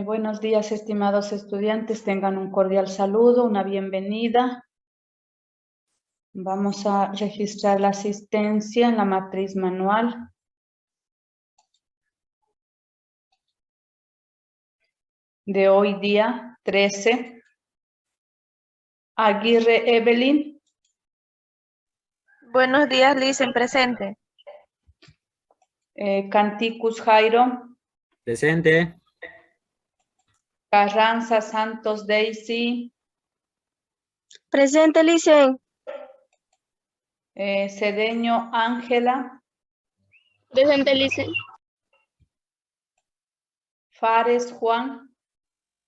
Buenos días, estimados estudiantes. Tengan un cordial saludo, una bienvenida. Vamos a registrar la asistencia en la matriz manual. De hoy día 13. Aguirre Evelyn. Buenos días, Liz, en presente. Canticus Jairo. Presente. Carranza Santos Daisy. Presente, Licen. Cedeño Ángela. Presente, Licen. Fares Juan.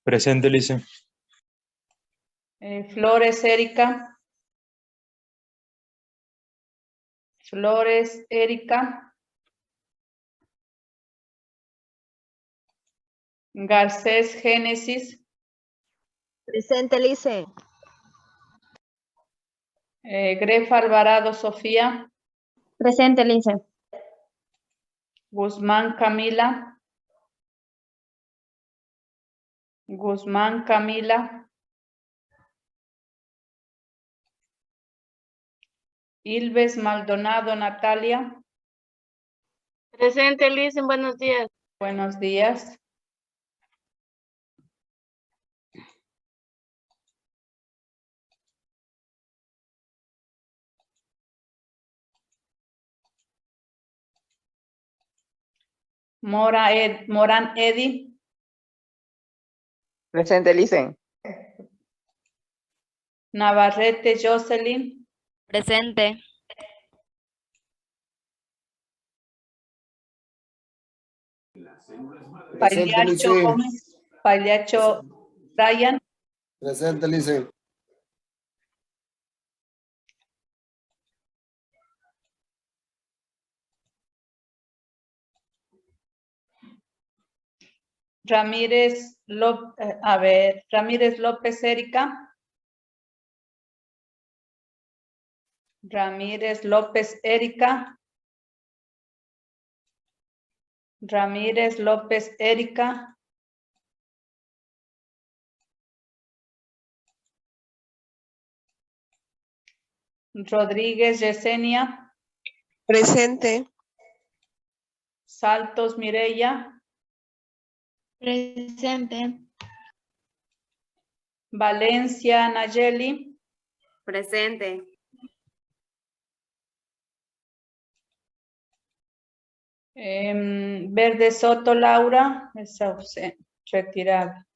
Presente, Lice. Flores Erika. Flores Erika. Garcés Génesis. Presente, Licen. Grefa Alvarado Sofía. Presente, Licen. Guzmán Camila. Guzmán Camila. Ilves Maldonado Natalia. Presente, Licen. Buenos días. Buenos días. Morán Edi. Presente, Licen. Navarrete Jocelyn. Presente. Pagliaccio Gómez. Pagliaccio Brian. Presente, Licen. Ramírez Ramírez López Erika. Ramírez López Erika. Ramírez López Erika. Rodríguez Yesenia. Presente. Saltos Mireya. Presente. Valencia Nayeli. Presente. Verde Soto Laura. Esa retirada.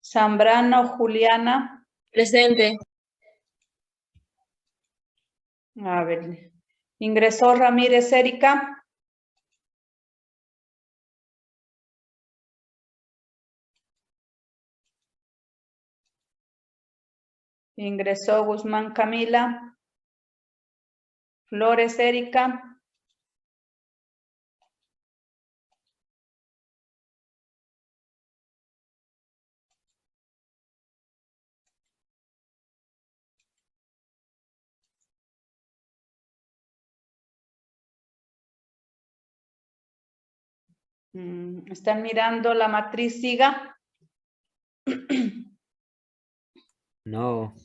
Zambrano Juliana. Presente. A ver. Ingresó Ramírez Erika. Ingresó Guzmán Camila. Flores Erika. ¿Están mirando la matriz SIGA? No.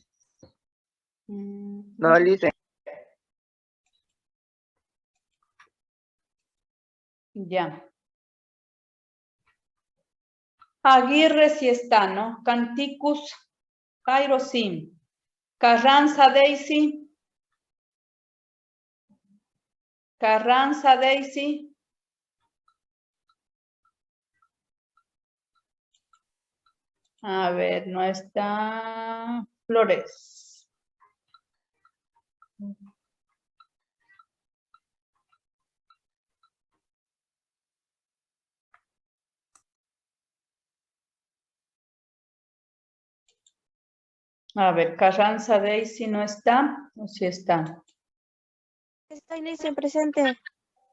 No, Licen. Ya. Aguirre sí está, ¿no? Canticus, Jairo sí. Carranza Daisy. Carranza Daisy. A ver, no está Flores. A ver, Carranza Daisy no está, o sí está. Estoy, Licen, presente.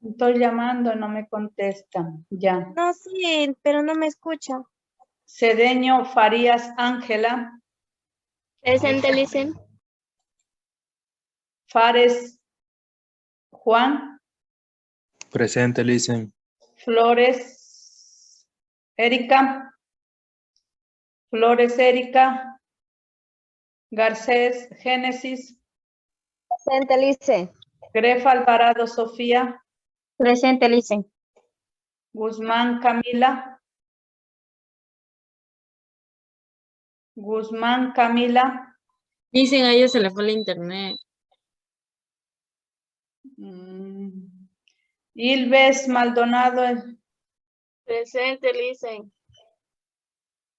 Estoy llamando, no me contestan. Ya. No, sí, pero no me escucha. Cedeño Farías Ángela. Presente, Licen. Fares Juan. Presente, Lice. Flores Erika. Flores Erika. Garcés Génesis. Presente, Lice. Grefa Alvarado Sofía. Presente, Lice. Guzmán Camila. Guzmán Camila. Dicen a ellos se le fue el internet. Ilves Maldonado. Presente, Lice.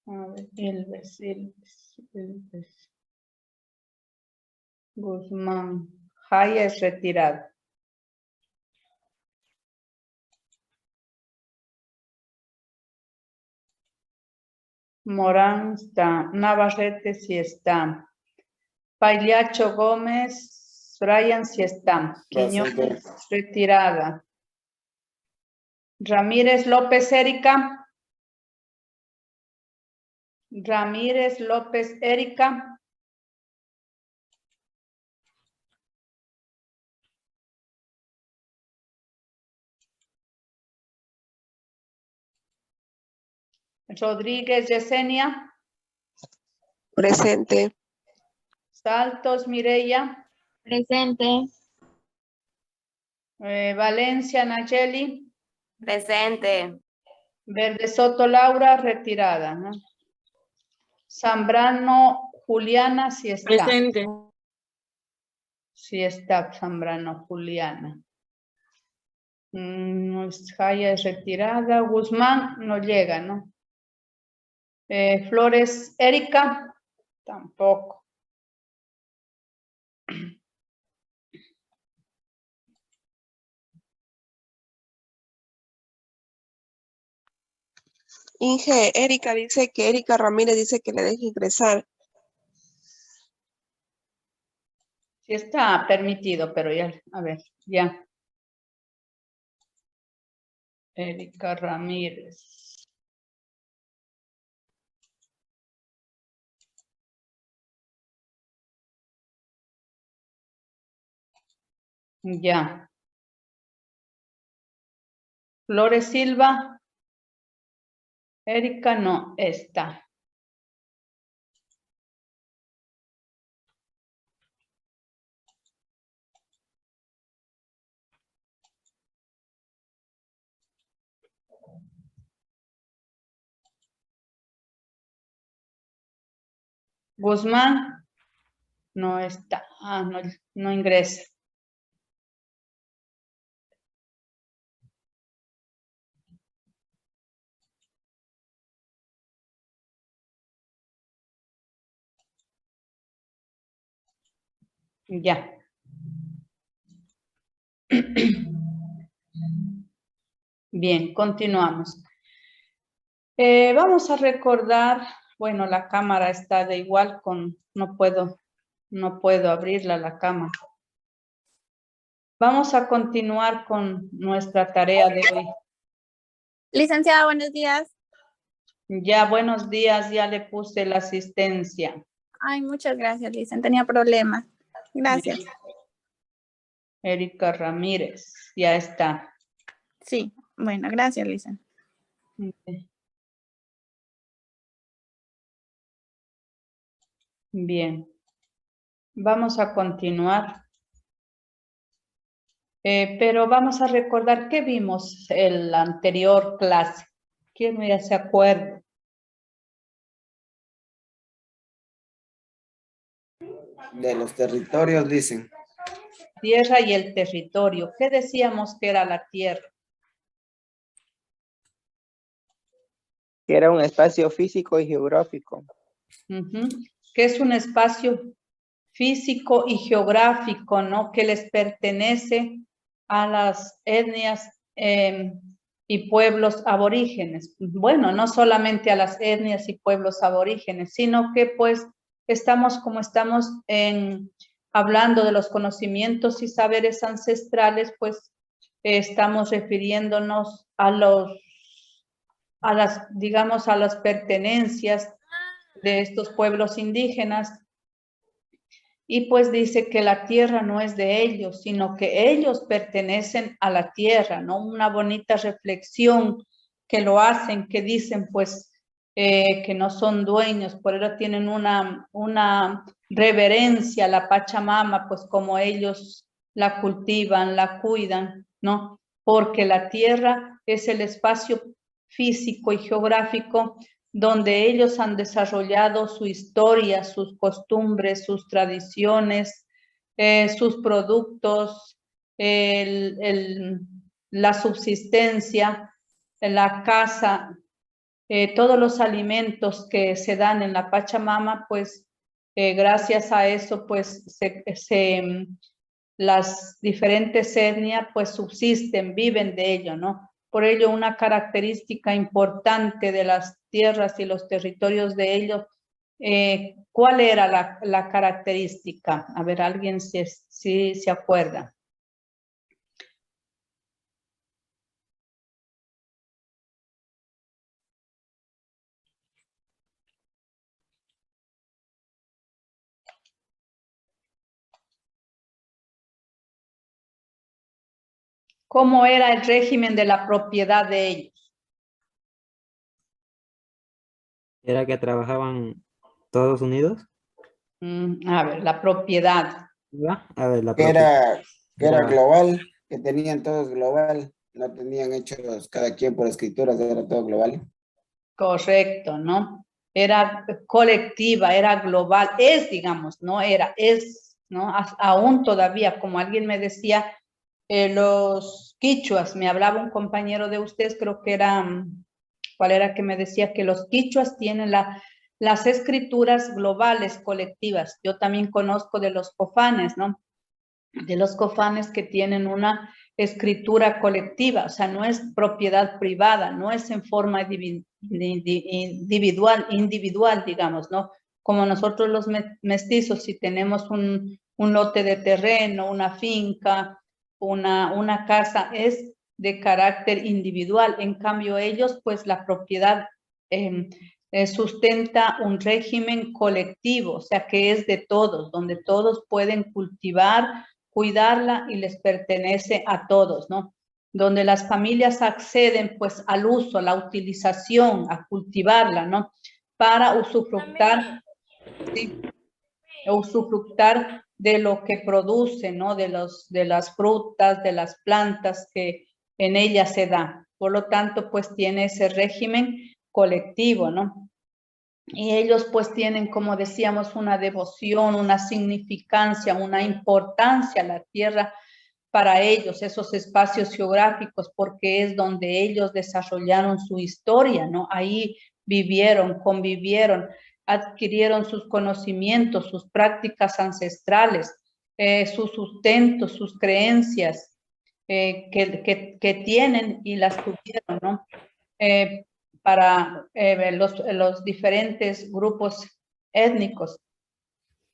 A ver, Ilves. Guzmán. Jaya es retirado. Morán está. Navarrete sí está. Pailiacho Gómez. Brian sí está. Quiñones retirada. Ramírez López Erika. Ramírez López Erika. Rodríguez Yesenia. Presente. Saltos Mireya. Presente. Valencia Nayeli. Presente. Verde Soto Laura retirada, ¿no? Zambrano Juliana sí está. Presente. Sí está Zambrano Juliana. Jaya es retirada. Guzmán no llega, ¿no? Flores Erika tampoco. Inge, Erika dice que Erika Ramírez dice que le deje ingresar. Sí está permitido, pero ya, a ver, ya. Erika Ramírez. Ya. Flores Silva. Erika no está. Guzmán no está. No ingresa. Ya. Bien, continuamos. Vamos a recordar, bueno, la cámara está de igual con, no puedo abrirla la cámara. Vamos a continuar con nuestra tarea de hoy. Licenciada, buenos días. Ya, buenos días, ya le puse la asistencia. Ay, muchas gracias, Licen. Tenía problemas. Gracias. Erika Ramírez, ya está. Sí, bueno, gracias, Licen. Bien, vamos a continuar. Pero vamos a recordar qué vimos en la anterior clase. ¿Quién ya se acuerda? De los territorios, dicen. Tierra y el territorio. ¿Qué decíamos que era la tierra? Que era un espacio físico y geográfico. Que es un espacio físico y geográfico, ¿no? Que les pertenece a las etnias y pueblos aborígenes. Bueno, no solamente a las etnias y pueblos aborígenes, sino que pues estamos como estamos hablando de los conocimientos y saberes ancestrales, pues estamos refiriéndonos a las pertenencias de estos pueblos indígenas Y pues dice que la tierra no es de ellos, sino que ellos pertenecen a la tierra, ¿no? Una bonita reflexión que lo hacen, que dicen pues que no son dueños, por eso tienen una reverencia a la Pachamama, pues como ellos la cultivan, la cuidan, ¿no? Porque la tierra es el espacio físico y geográfico donde ellos han desarrollado su historia, sus costumbres, sus tradiciones, sus productos, la subsistencia, la casa, todos los alimentos que se dan en la Pachamama, pues gracias a eso, pues las diferentes etnias pues subsisten, viven de ello, ¿no? Por ello, una característica importante de las tierras y los territorios de ellos, ¿cuál era la característica? A ver, alguien si se acuerda. ¿Cómo era el régimen de la propiedad de ellos? ¿Era que trabajaban todos unidos? A ver, la propiedad. ¿Va? A ver, la Que propiedad. era global, que tenían todos global, no tenían hechos cada quien por escrituras, era todo global. Correcto, ¿no? Era colectiva, era global, digamos, no era, ¿no? Aún todavía, como alguien me decía, los quichuas, me hablaba un compañero de ustedes, creo que era, ¿cuál era que me decía? Que los quichuas tienen las escrituras globales, colectivas. Yo también conozco de los cofanes, ¿no? De los cofanes que tienen una escritura colectiva, o sea, no es propiedad privada, no es en forma individual, digamos, ¿no? Como nosotros los mestizos, si tenemos un lote de terreno, una finca, una casa, es de carácter individual. En cambio, ellos, pues la propiedad sustenta un régimen colectivo, o sea, que es de todos, donde todos pueden cultivar, cuidarla y les pertenece a todos, ¿no? Donde las familias acceden pues al uso, a la utilización, a cultivarla, ¿no? Para usufructar, ¿sí? Usufructar de lo que produce, ¿no? De las frutas, de las plantas que en ella se da. Por lo tanto, pues tiene ese régimen colectivo, ¿no? Y ellos pues tienen, como decíamos, una devoción, una significancia, una importancia a la tierra para ellos, esos espacios geográficos, porque es donde ellos desarrollaron su historia, ¿no? Ahí vivieron, convivieron, adquirieron sus conocimientos, sus prácticas ancestrales, su sustento, sus creencias que tienen y las tuvieron, ¿no? Para los diferentes grupos étnicos.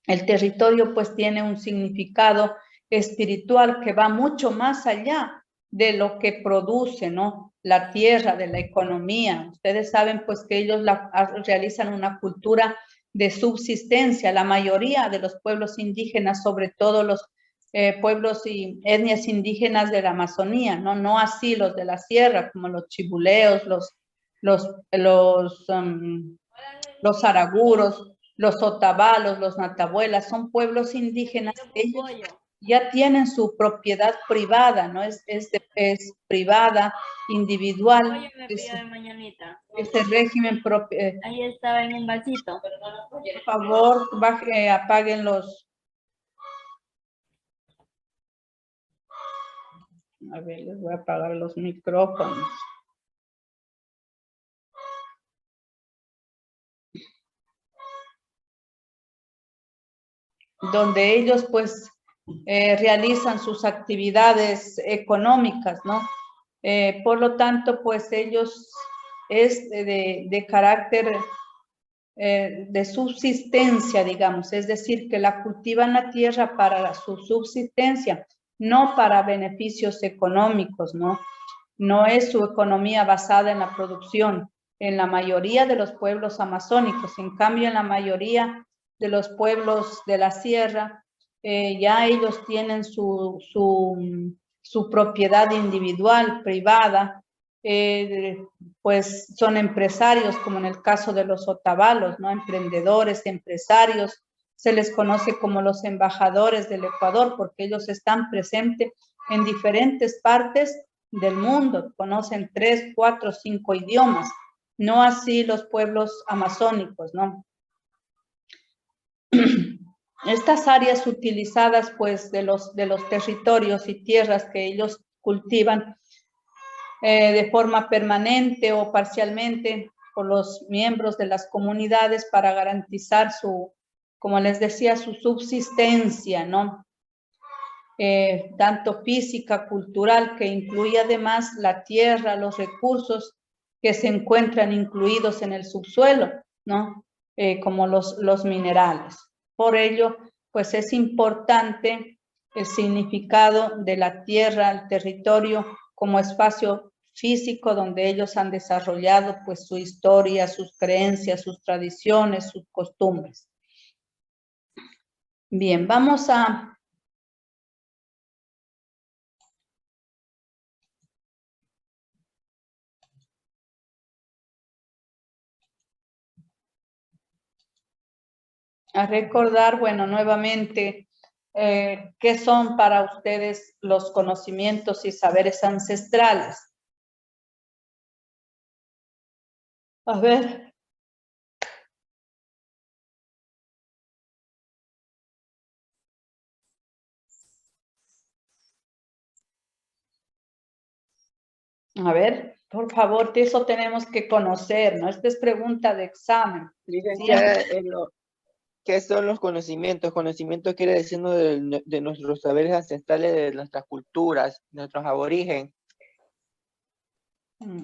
El territorio pues tiene un significado espiritual que va mucho más allá de lo que produce, ¿no? La tierra, de la economía. Ustedes saben pues que ellos realizan una cultura de subsistencia. La mayoría de los pueblos indígenas, sobre todo los pueblos y etnias indígenas de la Amazonía, ¿no? No así los de la sierra, como los chibuleos, los araguros, los otabalos, los natabuelas, son pueblos indígenas. Ellos ya tienen su propiedad privada, ¿no? Es privada, individual. Este régimen propio. Ahí estaba en un vasito. Por favor, apaguen los. A ver, les voy a apagar los micrófonos. Donde ellos pues realizan sus actividades económicas, ¿no? Por lo tanto, pues ellos es de carácter de subsistencia, digamos, es decir, que la cultivan la tierra para su subsistencia, no para beneficios económicos, ¿no? No es su economía basada en la producción en la mayoría de los pueblos amazónicos. En cambio, en la mayoría los pueblos de la sierra, ya ellos tienen su propiedad individual, privada, pues son empresarios, como en el caso de los otavalos, ¿no? Emprendedores, empresarios, se les conoce como los embajadores del Ecuador, porque ellos están presentes en diferentes partes del mundo, conocen 3, 4, 5 idiomas, no así los pueblos amazónicos, ¿no? Estas áreas utilizadas, pues, de los territorios y tierras que ellos cultivan de forma permanente o parcialmente por los miembros de las comunidades para garantizar su, como les decía, su subsistencia, ¿no? Tanto física, cultural, que incluye además la tierra, los recursos que se encuentran incluidos en el subsuelo, ¿no? Como los minerales. Por ello, pues es importante el significado de la tierra, el territorio, como espacio físico donde ellos han desarrollado pues su historia, sus creencias, sus tradiciones, sus costumbres. Bien, vamos a recordar, bueno, nuevamente, qué son para ustedes los conocimientos y saberes ancestrales. A ver. A ver, por favor, eso tenemos que conocer, ¿no? Esta es pregunta de examen. Licenciada, ¿qué son los conocimientos? Conocimiento quiere decirnos de nuestros saberes ancestrales, de nuestras culturas, nuestros aborígenes.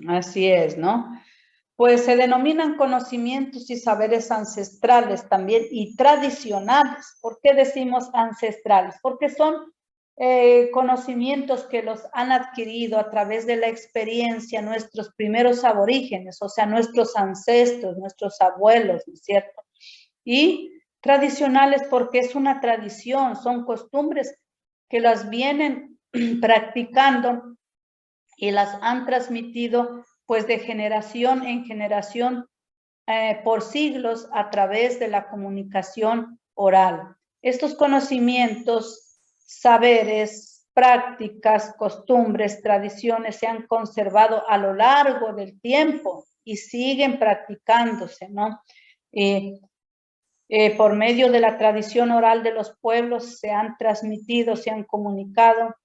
Así es, ¿no? Pues se denominan conocimientos y saberes ancestrales también y tradicionales. ¿Por qué decimos ancestrales? Porque son conocimientos que los han adquirido a través de la experiencia nuestros primeros aborígenes, o sea, nuestros ancestros, nuestros abuelos, ¿no es cierto? Y tradicionales porque es una tradición, son costumbres que las vienen practicando y las han transmitido pues de generación en generación por siglos a través de la comunicación oral. Estos conocimientos, saberes, prácticas, costumbres, tradiciones se han conservado a lo largo del tiempo y siguen practicándose, ¿no? Por medio de la tradición oral de los pueblos se han transmitido, se han comunicado,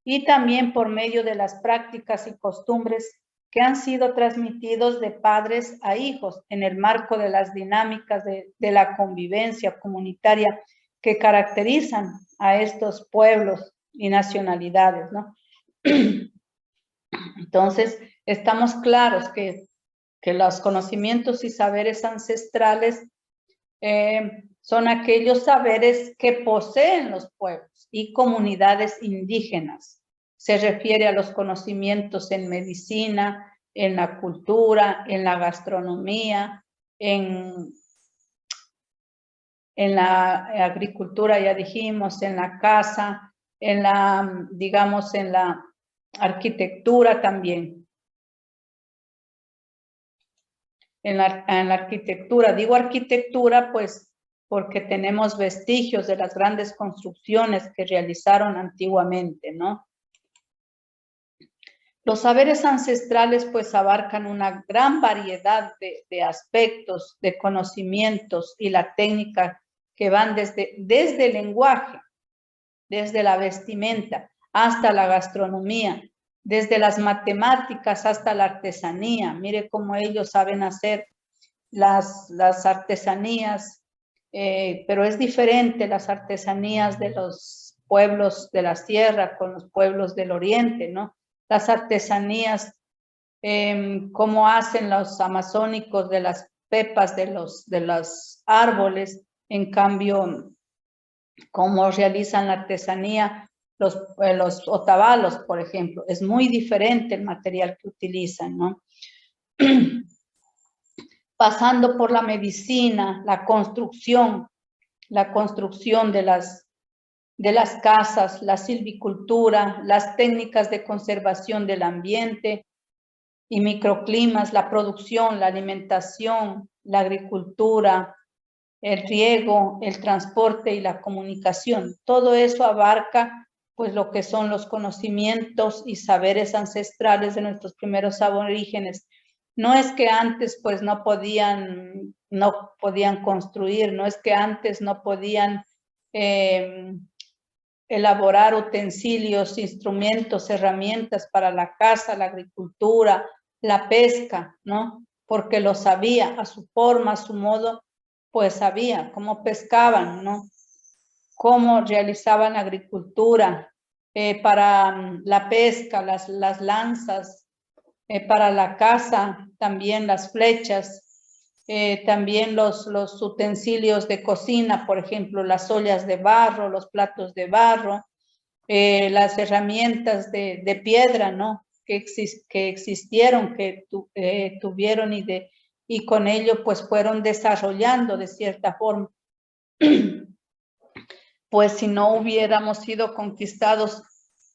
y también por medio de las prácticas y costumbres que han sido transmitidos de padres a hijos en el marco de las dinámicas de la convivencia comunitaria que caracterizan a estos pueblos y nacionalidades, ¿no? Entonces, estamos claros que los conocimientos y saberes ancestrales son aquellos saberes que poseen los pueblos y comunidades indígenas. Se refiere a los conocimientos en medicina, en la cultura, en la gastronomía, en la agricultura, ya dijimos, en la casa, en la, digamos, en la arquitectura también. En la arquitectura, digo arquitectura, pues porque tenemos vestigios de las grandes construcciones que realizaron antiguamente, ¿no? Los saberes ancestrales pues abarcan una gran variedad de aspectos, de conocimientos y la técnica que van desde el lenguaje, desde la vestimenta hasta la gastronomía, desde las matemáticas hasta la artesanía. Mire cómo ellos saben hacer las artesanías, pero es diferente las artesanías de los pueblos de la sierra con los pueblos del oriente, ¿no? Las artesanías, cómo hacen los amazónicos de las pepas de los árboles, en cambio, cómo realizan la artesanía los otavalos, por ejemplo. Es muy diferente el material que utilizan, ¿no? Pasando por la medicina, la construcción, la construcción de las casas, la silvicultura, las técnicas de conservación del ambiente y microclimas, la producción, la alimentación, la agricultura, el riego, el transporte y la comunicación. Todo eso abarca pues lo que son los conocimientos y saberes ancestrales de nuestros primeros aborígenes. No es que antes pues no podían construir, no es que antes no podían elaborar utensilios, instrumentos, herramientas para la caza, la agricultura, la pesca, ¿no? Porque lo sabía a su forma, a su modo, pues sabía cómo pescaban, ¿no? Cómo realizaban agricultura, para la pesca, las lanzas, para la caza, también las flechas, también los utensilios de cocina, por ejemplo, las ollas de barro, los platos de barro, las herramientas de piedra, ¿no? Que existieron, que tuvieron y con ello pues fueron desarrollando de cierta forma. Pues si no hubiéramos sido conquistados,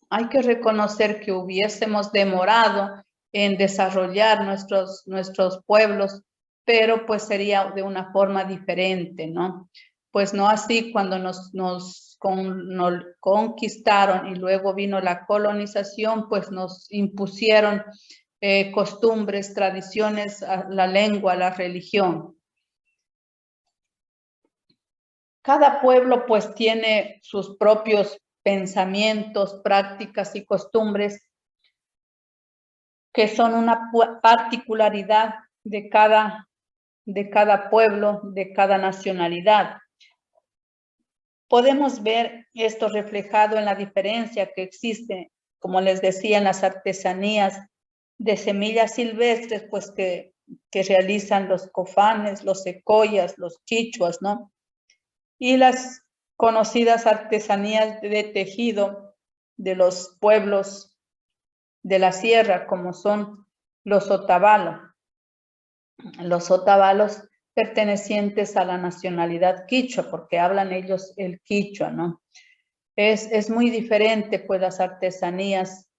hay que reconocer que hubiésemos demorado en desarrollar nuestros pueblos, pero pues sería de una forma diferente, ¿no? Pues no así cuando nos conquistaron y luego vino la colonización, pues nos impusieron costumbres, tradiciones, la lengua, la religión. Cada pueblo pues tiene sus propios pensamientos, prácticas y costumbres que son una particularidad de cada pueblo, de cada nacionalidad. Podemos ver esto reflejado en la diferencia que existe, como les decía, en las artesanías de semillas silvestres, pues que realizan los cofanes, los secoyas, los chichuas, ¿no? Y las conocidas artesanías de tejido de los pueblos de la sierra, como son los otabalos. Los otabalos pertenecientes a la nacionalidad quichua, porque hablan ellos el quichua, ¿no? Es muy diferente, pues, las artesanías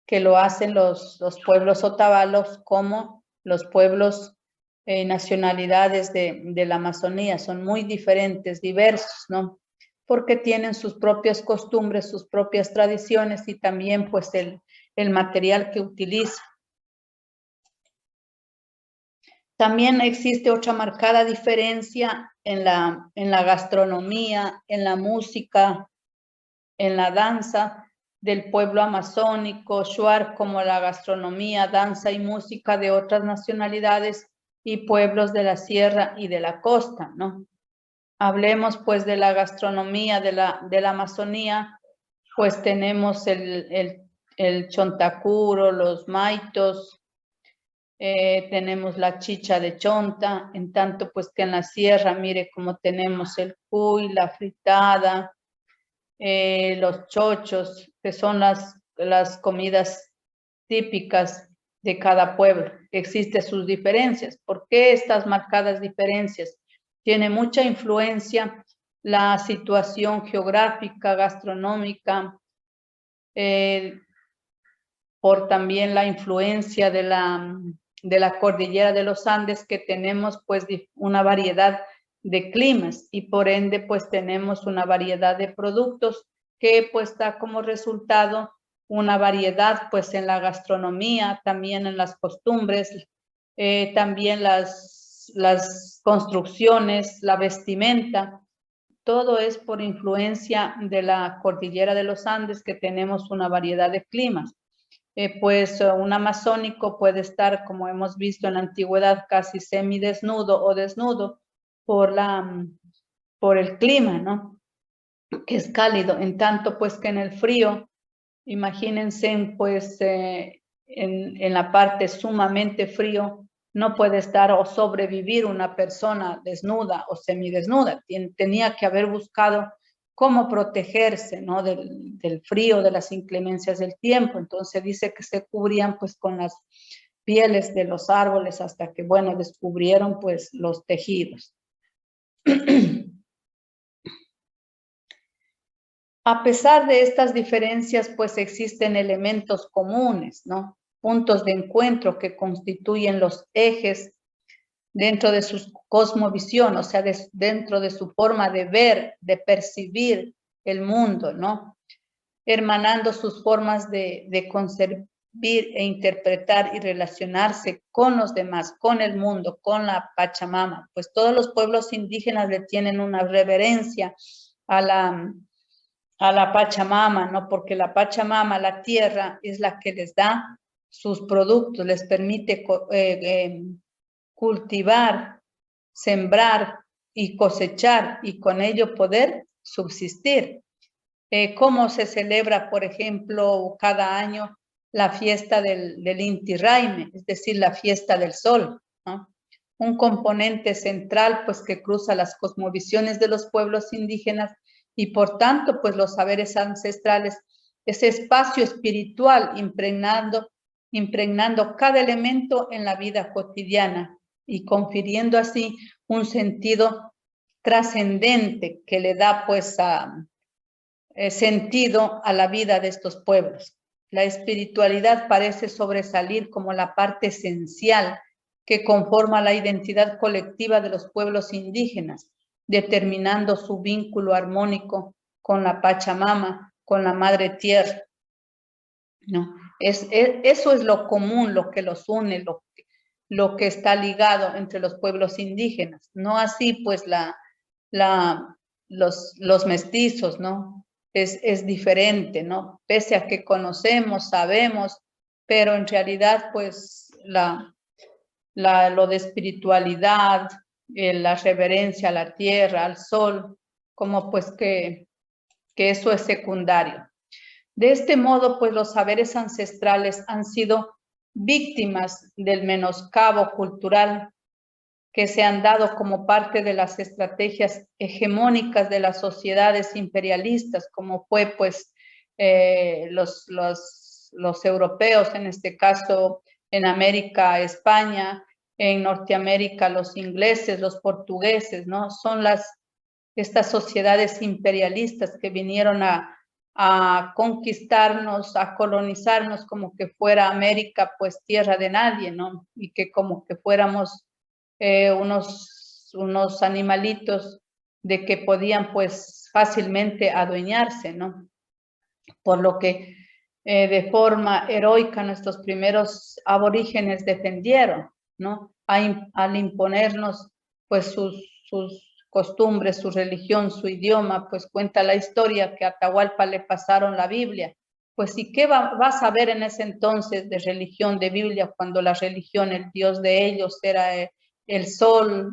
que lo hacen los pueblos otabalos como los pueblos nacionalidades de la Amazonía. Son muy diferentes, diversos, ¿no? Porque tienen sus propias costumbres, sus propias tradiciones y también, pues, el material que utilizan. También existe otra marcada diferencia en la gastronomía, en la música, en la danza del pueblo amazónico, shuar, como la gastronomía, danza y música de otras nacionalidades y pueblos de la sierra y de la costa, ¿no? Hablemos pues de la gastronomía de la Amazonía, pues tenemos el chontacuro, los maitos, tenemos la chicha de chonta, en tanto pues que en la sierra, mire cómo tenemos el cuy, la fritada, los chochos, que son las comidas típicas de cada pueblo. Existen sus diferencias. ¿Por qué estas marcadas diferencias? Tiene mucha influencia la situación geográfica, gastronómica, por también la influencia de la cordillera de los Andes, que tenemos pues una variedad de climas y por ende pues tenemos una variedad de productos que pues da como resultado una variedad pues en la gastronomía, también en las costumbres, también las construcciones, la vestimenta. Todo es por influencia de la cordillera de los Andes, que tenemos una variedad de climas. Pues un amazónico puede estar, como hemos visto en la antigüedad, casi semidesnudo o desnudo por el clima, ¿no? Que es cálido. En tanto, pues que en el frío, imagínense, pues en la parte sumamente frío, no puede estar o sobrevivir una persona desnuda o semidesnuda. Tenía que haber buscado cómo protegerse, ¿no? del frío, de las inclemencias del tiempo. Entonces dice que se cubrían pues con las pieles de los árboles hasta que, bueno, descubrieron pues los tejidos. A pesar de estas diferencias, pues existen elementos comunes, ¿no? Puntos de encuentro que constituyen los ejes dentro de su cosmovisión, o sea, dentro de su forma de ver, de percibir el mundo, ¿no? Hermanando sus formas de concebir e interpretar y relacionarse con los demás, con el mundo, con la Pachamama. Pues todos los pueblos indígenas le tienen una reverencia a la Pachamama, ¿no? Porque la Pachamama, la tierra, es la que les da sus productos, les permite cultivar, sembrar y cosechar y con ello poder subsistir. ¿Cómo se celebra, por ejemplo, cada año la fiesta del Inti Raymi, es decir, la fiesta del sol, ¿no? Un componente central, pues, que cruza las cosmovisiones de los pueblos indígenas y, por tanto, pues, los saberes ancestrales, ese espacio espiritual impregnando cada elemento en la vida cotidiana y confiriendo así un sentido trascendente que le da, pues, sentido a la vida de estos pueblos. La espiritualidad parece sobresalir como la parte esencial que conforma la identidad colectiva de los pueblos indígenas, determinando su vínculo armónico con la Pachamama, con la Madre Tierra, ¿no? Eso es lo común, lo que los une, lo que está ligado entre los pueblos indígenas. No así, pues, los mestizos, ¿no? Es diferente, ¿no? Pese a que conocemos, sabemos, pero en realidad, pues, lo de espiritualidad, la reverencia a la tierra, al sol, como pues que eso es secundario. De este modo, pues los saberes ancestrales han sido víctimas del menoscabo cultural que se han dado como parte de las estrategias hegemónicas de las sociedades imperialistas, como fue pues los europeos, en este caso en América, España, en Norteamérica, los ingleses, los portugueses, ¿no? Son estas sociedades imperialistas que vinieron a conquistarnos, a colonizarnos como que fuera América, pues tierra de nadie, ¿no? Y que como que fuéramos unos animalitos de que podían pues fácilmente adueñarse, ¿no? Por lo que de forma heroica nuestros primeros aborígenes defendieron, ¿no? Al imponernos pues sus costumbres, su religión, su idioma, pues cuenta la historia que a Atahualpa le pasaron la Biblia. Pues ¿y qué va a saber en ese entonces de religión, de Biblia, cuando la religión, el Dios de ellos era el sol,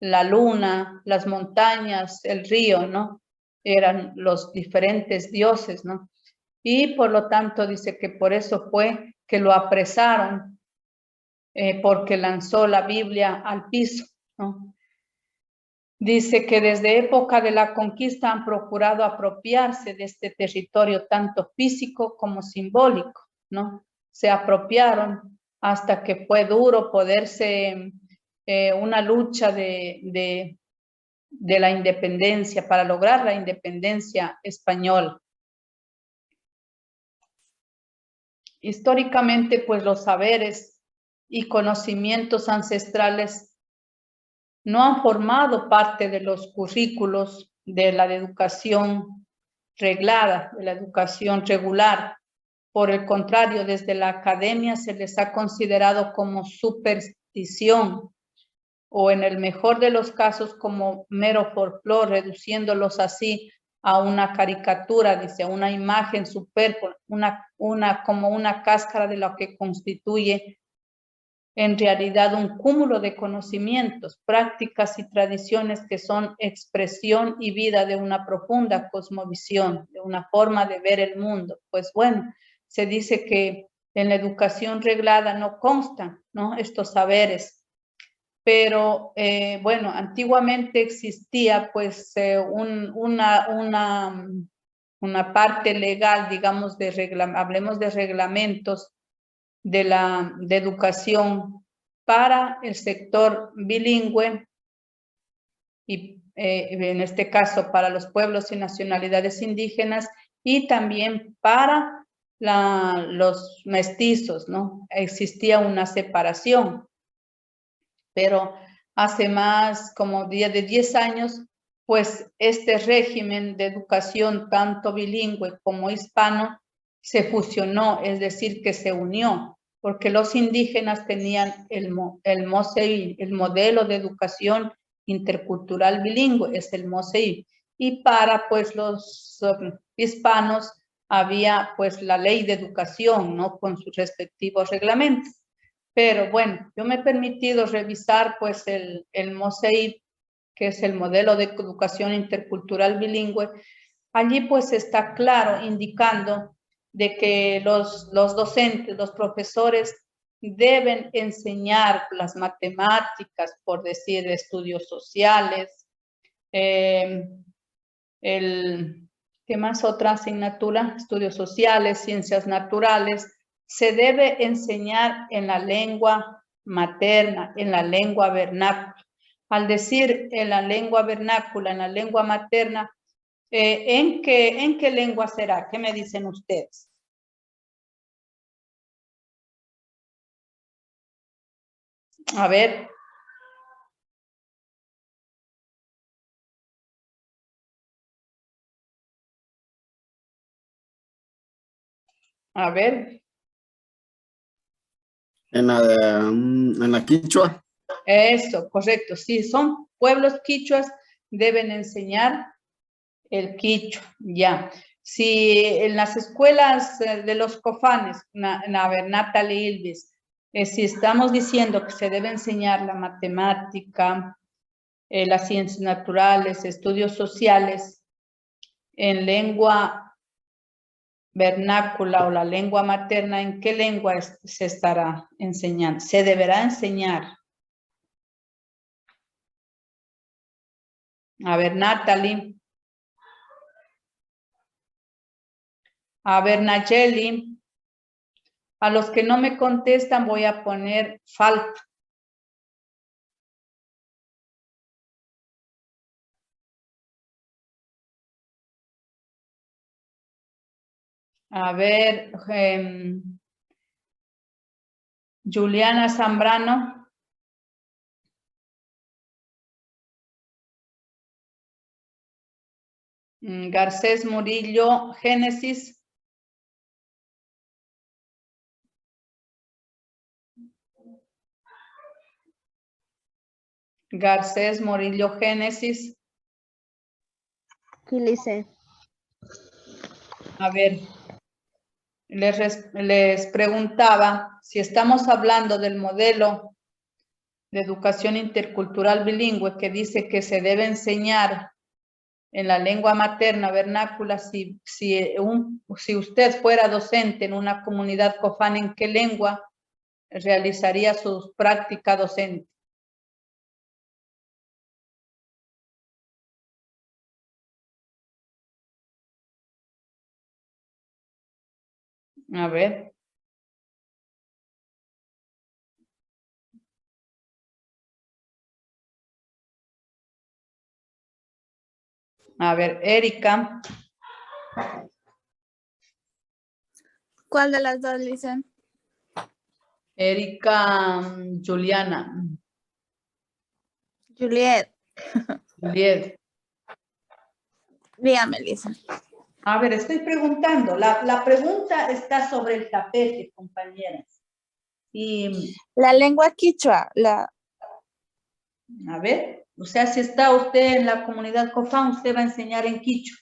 la luna, las montañas, el río, ¿no? Eran los diferentes dioses, ¿no? Y por lo tanto dice que por eso fue que lo apresaron, porque lanzó la Biblia al piso, ¿no? Dice que desde época de la conquista han procurado apropiarse de este territorio tanto físico como simbólico, ¿no? Se apropiaron hasta que fue duro poderse, una lucha de la independencia, para lograr la independencia española. Históricamente, pues los saberes y conocimientos ancestrales no han formado parte de los currículos de la educación reglada, de la educación regular. Por el contrario, desde la academia se les ha considerado como superstición o en el mejor de los casos como mero folclore, reduciéndolos así a una caricatura, dice, a una imagen superflua, como una cáscara de lo que constituye en realidad un cúmulo de conocimientos, prácticas y tradiciones que son expresión y vida de una profunda cosmovisión, de una forma de ver el mundo. Pues bueno, se dice que en la educación reglada no constan, ¿no?, estos saberes, pero bueno, antiguamente existía pues una parte legal, digamos, hablemos de reglamentos de educación para el sector bilingüe y en este caso para los pueblos y nacionalidades indígenas, y también para los mestizos, ¿no? Existía una separación, pero hace más como de 10 años, pues este régimen de educación tanto bilingüe como hispano se fusionó, es decir, que se unió, porque los indígenas tenían el MOSEI, el modelo de educación intercultural bilingüe, es el MOSEI, y para pues los hispanos había pues la ley de educación, ¿no? Con sus respectivos reglamentos. Pero bueno, yo me he permitido revisar pues el MOSEI, que es el modelo de educación intercultural bilingüe. Allí pues está claro indicando de que los docentes, los profesores deben enseñar las matemáticas, por decir, estudios sociales, ¿qué más? Otra asignatura, estudios sociales, ciencias naturales. Se debe enseñar en la lengua materna, en la lengua vernácula. Al decir en la lengua vernácula, en la lengua materna, ¿en qué lengua será? ¿Qué me dicen ustedes? A ver. A ver. En la quichua. Eso, correcto. Si son pueblos quichuas, deben enseñar el quichua, ya. Si en las escuelas de los cofanes, Natalie Ilves, si estamos diciendo que se debe enseñar la matemática, las ciencias naturales, estudios sociales, en lengua vernácula o la lengua materna, ¿en qué lengua se estará enseñando? Se deberá enseñar. A ver, Natalie. A ver, Nayeli. A los que no me contestan voy a poner falta. A ver, Juliana Zambrano. Garcés Murillo, Génesis. Garcés Murillo, Génesis. ¿Qué le hice? A ver, les preguntaba si estamos hablando del modelo de educación intercultural bilingüe que dice que se debe enseñar en la lengua materna vernácula. Si usted fuera docente en una comunidad cofana, ¿en qué lengua realizaría su práctica docente? A ver. A ver, Erika. ¿Cuál de las dos, Lisa? Erika, Juliana. Juliet. Juliet. Dígame, Lisa. A ver, estoy preguntando. La pregunta está sobre el tapete, compañeras. Y, La lengua quichua, a ver, o sea, si está usted en la comunidad cofán, usted va a enseñar en quichua.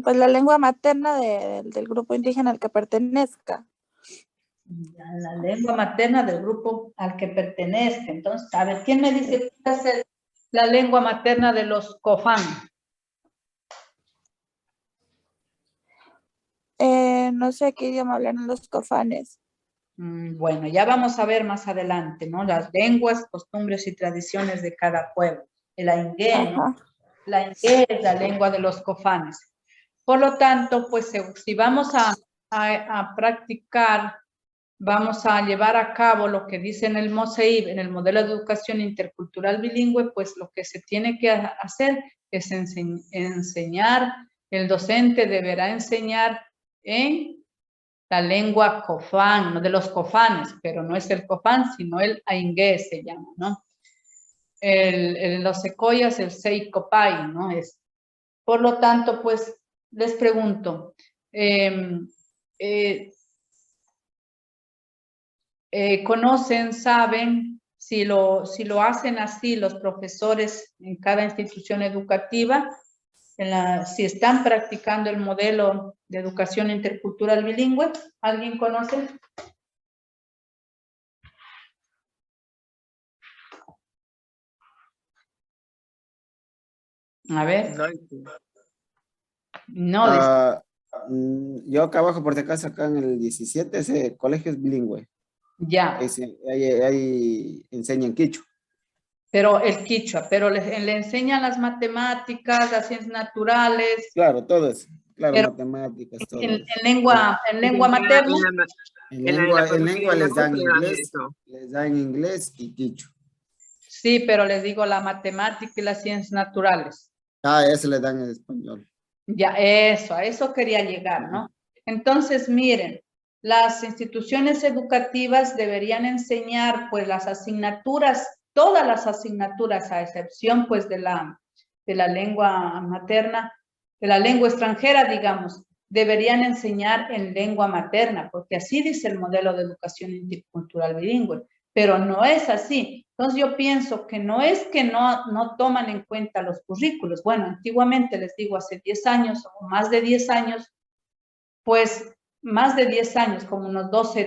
pues la lengua materna del grupo indígena al que pertenezca. La lengua materna del grupo al que pertenezca. Entonces, a ver, ¿quién me dice cuál es la lengua materna de los cofán? No sé qué idioma hablan los cofanes. Bueno, ya vamos a ver más adelante, ¿no? Las lenguas, costumbres y tradiciones de cada pueblo. El aingué, ¿no? La aingué es la lengua de los cofanes. Por lo tanto, pues si vamos a practicar vamos a llevar a cabo lo que dice en el MOSEIB, en el modelo de educación intercultural bilingüe, pues lo que se tiene que hacer es enseñar, el docente deberá enseñar en la lengua cofán, no de los cofanes, pero no es el cofán, sino el aingué se llama, ¿no? Los secoyas, el seicopay, ¿no? Por lo tanto, pues, les pregunto, ¿conocen, saben, si lo hacen así los profesores en cada institución educativa, si están practicando el modelo de educación intercultural bilingüe? ¿Alguien conoce? A ver. No, Yo acá abajo, por si acaso, acá en el 17, ese colegio es bilingüe. ya. Ahí enseñan quichua. Pero el quichua, pero le enseñan las matemáticas, las ciencias naturales. Claro, todo eso. Claro, Pero matemáticas, todo. En lengua materna. En lengua les dan inglés y quichua. Sí, pero les digo la matemática y las ciencias naturales. Eso le dan en español. Ya, a eso quería llegar, ¿no? Entonces, miren, las instituciones educativas deberían enseñar, pues, las asignaturas, todas las asignaturas, a excepción, pues, de la lengua materna, de la lengua extranjera, digamos, deberían enseñar en lengua materna, porque así dice el modelo de educación intercultural bilingüe, pero no es así. Entonces yo pienso que no es que no toman en cuenta los currículos. Bueno, antiguamente, les digo, hace 10 años o más de 10 años, pues más de 10 años, como unos 12.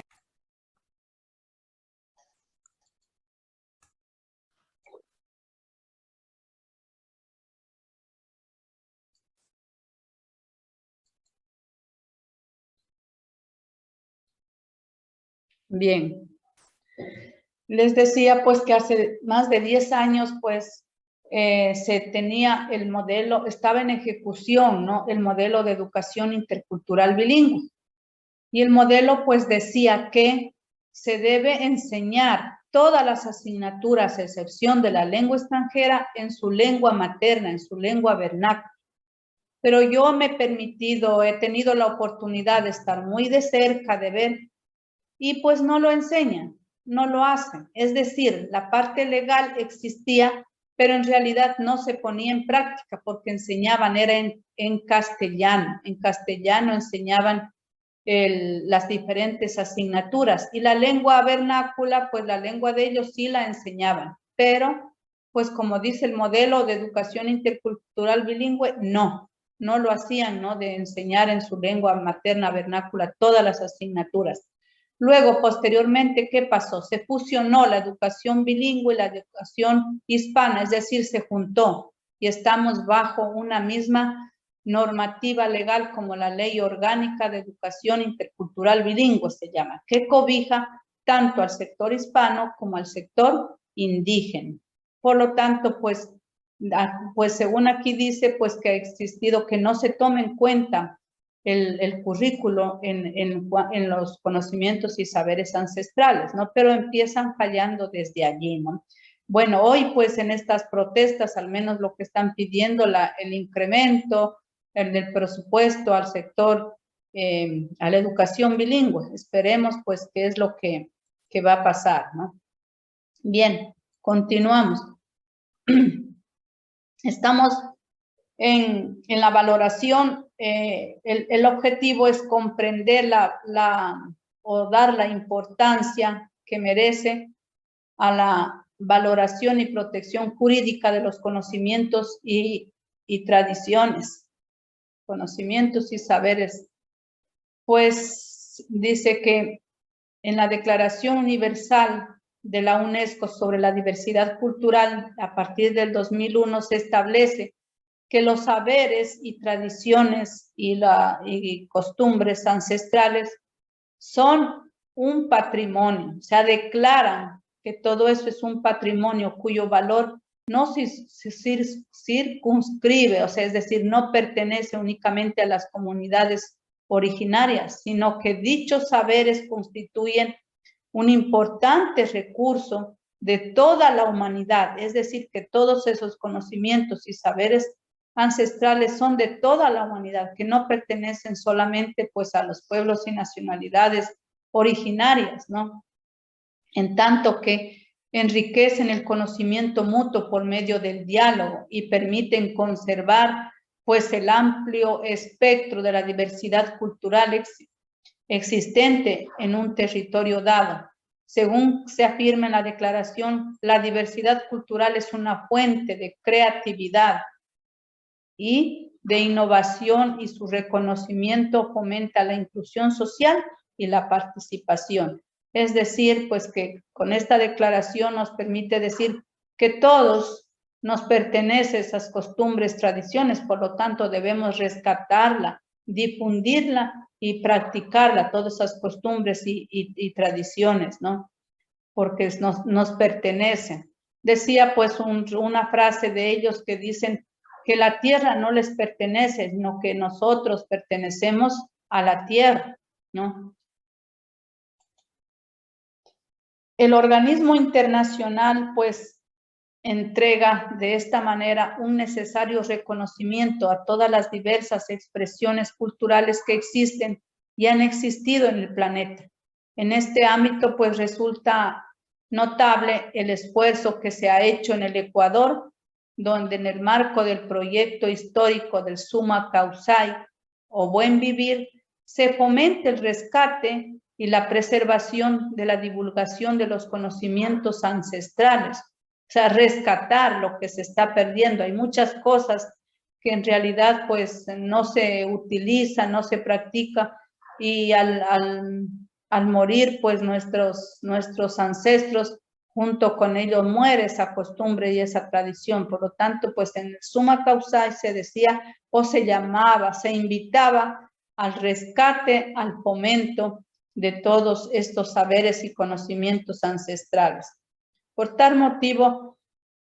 Bien. Les decía pues que hace más de 10 años pues se tenía el modelo, estaba en ejecución, ¿no? El modelo de educación intercultural bilingüe. Y el modelo pues decía que se debe enseñar todas las asignaturas, a excepción de la lengua extranjera, en su lengua materna, en su lengua vernácula. Pero yo he tenido la oportunidad de estar muy de cerca, de ver, y pues no lo enseñan, no lo hacen. Es decir, la parte legal existía, pero en realidad no se ponía en práctica porque enseñaban, era en castellano. En castellano enseñaban las diferentes asignaturas. Y la lengua vernácula, pues la lengua de ellos sí la enseñaban. Pero, pues como dice el modelo de educación intercultural bilingüe, no lo hacían, ¿no? De enseñar en su lengua materna vernácula todas las asignaturas. Luego, posteriormente, ¿qué pasó? Se fusionó la educación bilingüe y la educación hispana, es decir, se juntó y estamos bajo una misma normativa legal como la Ley Orgánica de Educación Intercultural Bilingüe se llama, que cobija tanto al sector hispano como al sector indígena. Por lo tanto, pues según aquí dice, pues que ha existido que no se tome en cuenta el currículo en los conocimientos y saberes ancestrales, ¿no? Pero empiezan fallando desde allí, ¿no? Bueno, hoy pues en estas protestas, al menos lo que están pidiendo, el incremento del presupuesto al sector, a la educación bilingüe. Esperemos pues qué es lo que va a pasar, ¿no? Bien, continuamos. Estamos en la valoración. El objetivo es comprender o dar la importancia que merece a la valoración y protección jurídica de los conocimientos y tradiciones, conocimientos y saberes. Pues dice que en la Declaración Universal de la UNESCO sobre la diversidad cultural, a partir del 2001, se establece que los saberes y tradiciones y costumbres ancestrales son un patrimonio. O sea, declaran que todo eso es un patrimonio cuyo valor no se circunscribe, o sea, es decir, no pertenece únicamente a las comunidades originarias, sino que dichos saberes constituyen un importante recurso de toda la humanidad, es decir, que todos esos conocimientos y saberes ancestrales son de toda la humanidad, que no pertenecen solamente pues a los pueblos y nacionalidades originarias, ¿no? En tanto que enriquecen el conocimiento mutuo por medio del diálogo y permiten conservar pues el amplio espectro de la diversidad cultural existente en un territorio dado. Según se afirma en la declaración, la diversidad cultural es una fuente de creatividad y de innovación, y su reconocimiento fomenta la inclusión social y la participación. Es decir, pues que con esta declaración nos permite decir que todos nos pertenecen esas costumbres, tradiciones, por lo tanto debemos rescatarla, difundirla y practicarla, todas esas costumbres y tradiciones, ¿no? Porque nos pertenecen. Decía pues una frase de ellos que dicen que la tierra no les pertenece, sino que nosotros pertenecemos a la tierra, ¿no? El organismo internacional pues entrega de esta manera un necesario reconocimiento a todas las diversas expresiones culturales que existen y han existido en el planeta. En este ámbito pues resulta notable el esfuerzo que se ha hecho en el Ecuador, donde en el marco del proyecto histórico del Summa Causai o Buen Vivir se fomenta el rescate y la preservación de la divulgación de los conocimientos ancestrales. O sea, rescatar lo que se está perdiendo. Hay muchas cosas que en realidad pues no se utiliza, no se practica, y al morir pues nuestros ancestros, junto con ellos muere esa costumbre y esa tradición. Por lo tanto, pues en el Summa Causai se decía o se llamaba, se invitaba al rescate, al fomento de todos estos saberes y conocimientos ancestrales. Por tal motivo,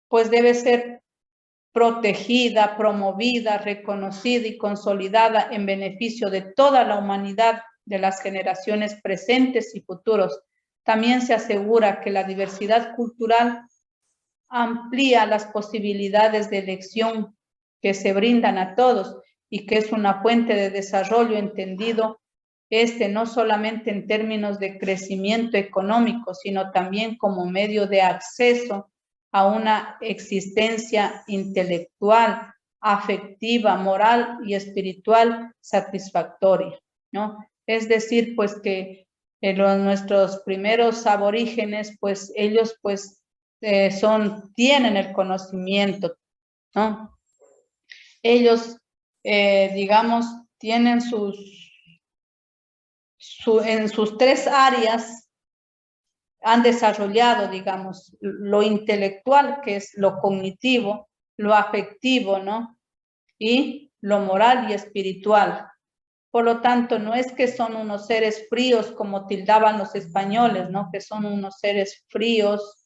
pues debe ser protegida, promovida, reconocida y consolidada en beneficio de toda la humanidad, de las generaciones presentes y futuros. También se asegura que la diversidad cultural amplía las posibilidades de elección que se brindan a todos y que es una fuente de desarrollo entendido no solamente en términos de crecimiento económico, sino también como medio de acceso a una existencia intelectual, afectiva, moral y espiritual satisfactoria, ¿no? Es decir, pues que nuestros primeros aborígenes, pues ellos pues tienen el conocimiento, ¿no? Ellos, digamos, tienen en sus tres áreas han desarrollado, digamos, lo intelectual, que es lo cognitivo, lo afectivo, ¿no? Y lo moral y espiritual. Por lo tanto, no es que son unos seres fríos como tildaban los españoles, ¿no? Que son unos seres fríos,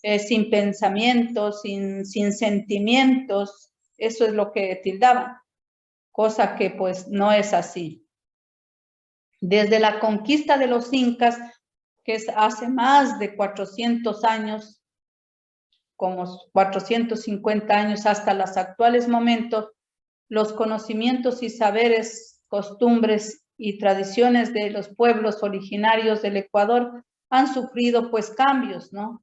sin pensamientos, sin sentimientos. Eso es lo que tildaban, cosa que pues no es así. Desde la conquista de los incas, que es hace más de 400 años, como 450 años hasta los actuales momentos, los conocimientos y saberes, costumbres y tradiciones de los pueblos originarios del Ecuador han sufrido pues cambios, ¿no?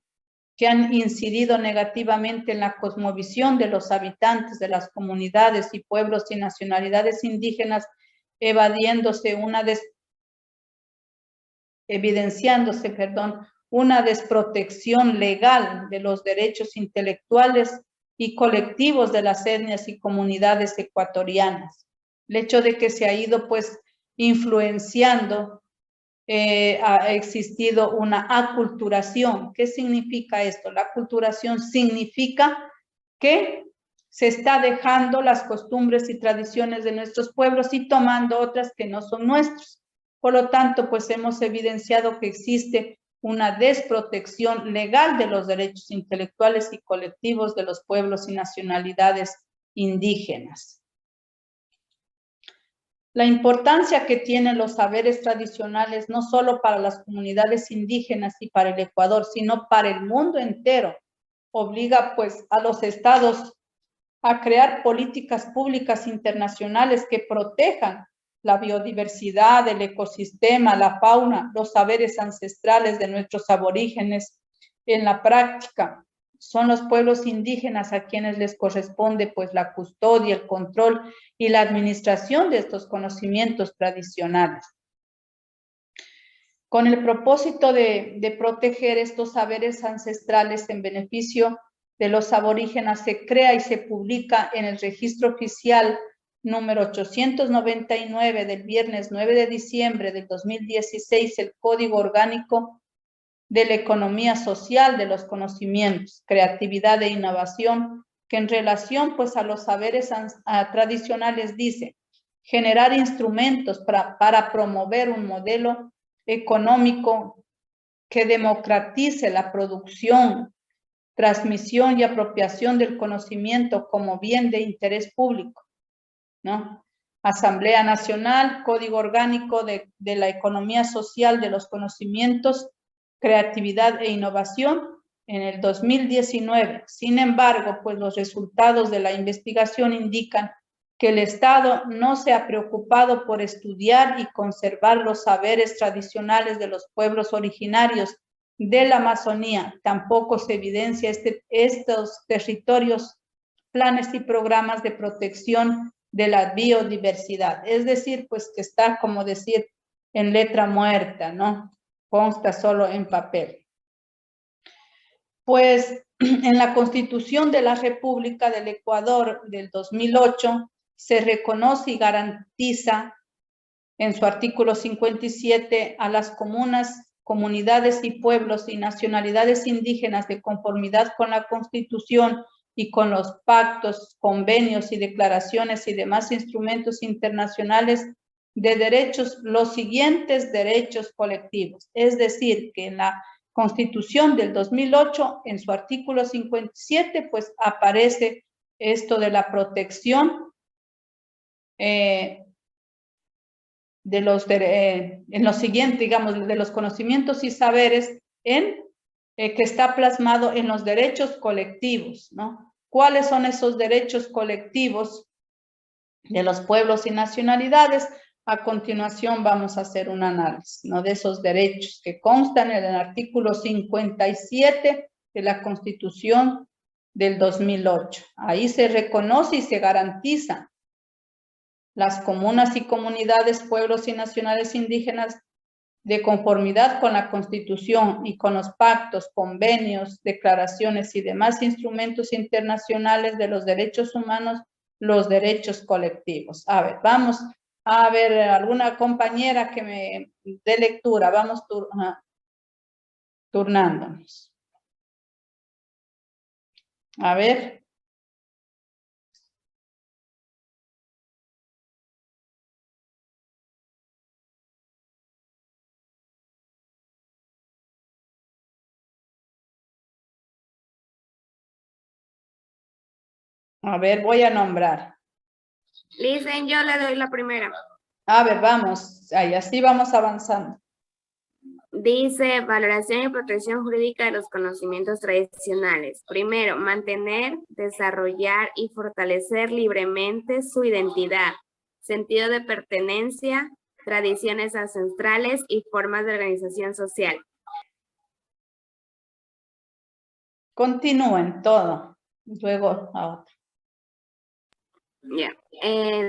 Que han incidido negativamente en la cosmovisión de los habitantes de las comunidades y pueblos y nacionalidades indígenas, evidenciándose una desprotección legal de los derechos intelectuales y colectivos de las etnias y comunidades ecuatorianas. El hecho de que se ha ido pues influenciando, ha existido una aculturación. ¿Qué significa esto? La aculturación significa que se está dejando las costumbres y tradiciones de nuestros pueblos y tomando otras que no son nuestras. Por lo tanto, pues hemos evidenciado que existe una desprotección legal de los derechos intelectuales y colectivos de los pueblos y nacionalidades indígenas. La importancia que tienen los saberes tradicionales no solo para las comunidades indígenas y para el Ecuador, sino para el mundo entero, obliga pues a los estados a crear políticas públicas internacionales que protejan la biodiversidad, el ecosistema, la fauna, los saberes ancestrales de nuestros aborígenes. En la práctica, son los pueblos indígenas a quienes les corresponde pues la custodia, el control y la administración de estos conocimientos tradicionales. Con el propósito de proteger estos saberes ancestrales en beneficio de los aborígenes, se crea y se publica en el registro oficial número 899 del viernes 9 de diciembre del 2016, el Código Orgánico de la Economía Social de los Conocimientos, Creatividad e Innovación, que en relación pues a los saberes tradicionales dice: generar instrumentos para promover un modelo económico que democratice la producción, transmisión y apropiación del conocimiento como bien de interés público, ¿no? Asamblea Nacional, Código Orgánico de la Economía Social de los Conocimientos, Creatividad e Innovación en el 2019. Sin embargo, pues los resultados de la investigación indican que el Estado no se ha preocupado por estudiar y conservar los saberes tradicionales de los pueblos originarios de la Amazonía. Tampoco se evidencia estos territorios, planes y programas de protección de la biodiversidad. Es decir, pues que está, como decir, en letra muerta, ¿no? Consta solo en papel. Pues en la Constitución de la República del Ecuador del 2008 se reconoce y garantiza en su artículo 57 a las comunidades y pueblos y nacionalidades indígenas de conformidad con la Constitución y con los pactos, convenios y declaraciones y demás instrumentos internacionales de derechos, los siguientes derechos colectivos. Es decir, que en la Constitución del 2008, en su artículo 57, pues aparece esto de la protección en lo siguiente, digamos, de los conocimientos y saberes que está plasmado en los derechos colectivos, ¿no? ¿Cuáles son esos derechos colectivos de los pueblos y nacionalidades? A continuación vamos a hacer un análisis, ¿no?, de esos derechos que constan en el artículo 57 de la Constitución del 2008. Ahí se reconoce y se garantiza las comunas y comunidades, pueblos y nacionales indígenas de conformidad con la Constitución y con los pactos, convenios, declaraciones y demás instrumentos internacionales de los derechos humanos, los derechos colectivos. A ver, vamos a ver alguna compañera que me dé lectura. Vamos turnándonos. A ver. A ver, voy a nombrar. Listen, yo le doy la primera. A ver, vamos. Ahí, así vamos avanzando. Dice, valoración y protección jurídica de los conocimientos tradicionales. Primero, mantener, desarrollar y fortalecer libremente su identidad, sentido de pertenencia, tradiciones ancestrales y formas de organización social. Continúen todo. Luego a otro. Yeah.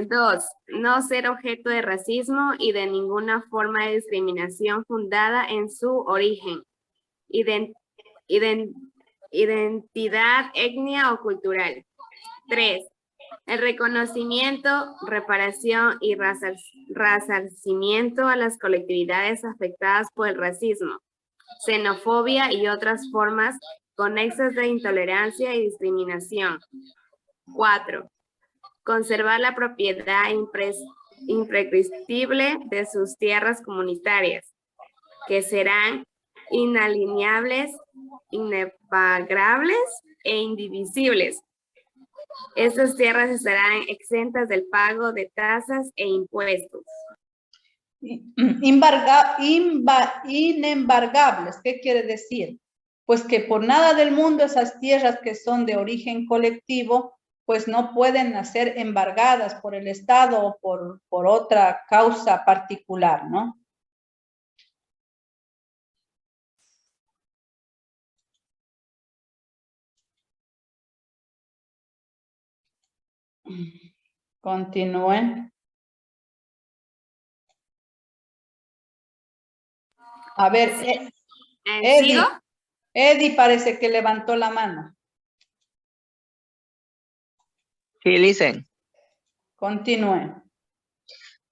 2. No ser objeto de racismo y de ninguna forma de discriminación fundada en su origen, identidad, etnia o cultural. 3. El reconocimiento, reparación y resarcimiento a las colectividades afectadas por el racismo, xenofobia y otras formas conexas de intolerancia y discriminación. 4. Conservar la propiedad imprescriptible de sus tierras comunitarias, que serán inalienables, inepagables e indivisibles. Estas tierras estarán exentas del pago de tasas e impuestos. Inembargables, ¿qué quiere decir? Pues que por nada del mundo esas tierras que son de origen colectivo, pues no pueden ser embargadas por el Estado o por otra causa particular, ¿no? Continúen. A ver, ¿Sigo? Eddie parece que levantó la mano. Sí, listen. Continúen.